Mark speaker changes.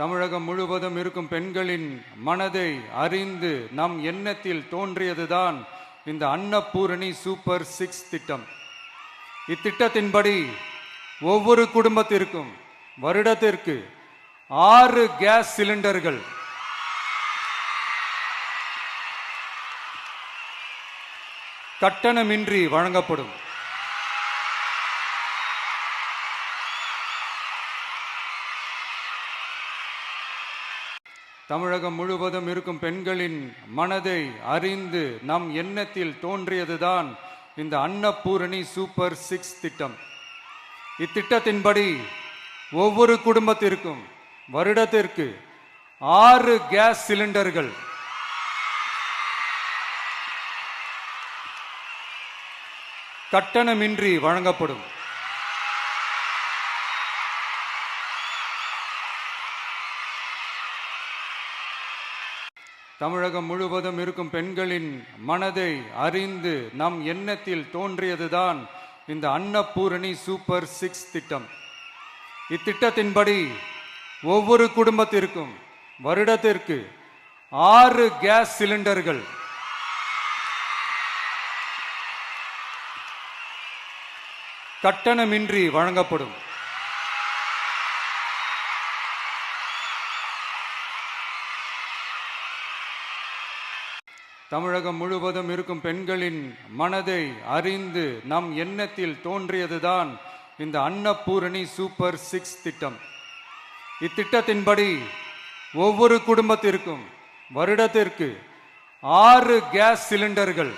Speaker 1: தமிழகம் முழுவதும் இருக்கும் பெண்களின் மனதை அறிந்து நம் எண்ணத்தில் தோன்றியதுதான் இந்த அன்னபூரணி சூப்பர் 6 திட்டம். இத்திட்டத்தின்படி ஒவ்வொரு குடும்பத்திற்கும் வருடத்திற்கு 6 கேஸ் சிலிண்டர்கள் கட்டணமின்றி வழங்கப்படும். தமிழகம் முழுவதும் இருக்கும் பெண்களின் மனதை அறிந்து நம் எண்ணத்தில் தோன்றியதுதான் இந்த அன்னபூரணி சூப்பர் 6 திட்டம். இத்திட்டத்தின்படி ஒவ்வொரு குடும்பத்திற்கும் வருடத்திற்கு 6 கேஸ் சிலிண்டர்கள் கட்டணமின்றி வழங்கப்படும். தமிழகம் முழுவதும் இருக்கும் பெண்களின் மனதை அறிந்து நம் எண்ணத்தில் தோன்றியதுதான் இந்த அன்னபூரணி சூப்பர் 6 திட்டம். இத்திட்டத்தின்படி ஒவ்வொரு குடும்பத்திற்கும் வருடத்திற்கு 6 கேஸ் சிலிண்டர்கள் கட்டணமின்றி வழங்கப்படும். தமிழகம் முழுவதும் இருக்கும் பெண்களின் மனதை அறிந்து நம் எண்ணத்தில் தோன்றியதுதான் இந்த அன்னபூரணி சூப்பர் 6 திட்டம். இத்திட்டத்தின்படி ஒவ்வொரு குடும்பத்திற்கும் வருடத்திற்கு 6 கேஸ் சிலிண்டர்கள்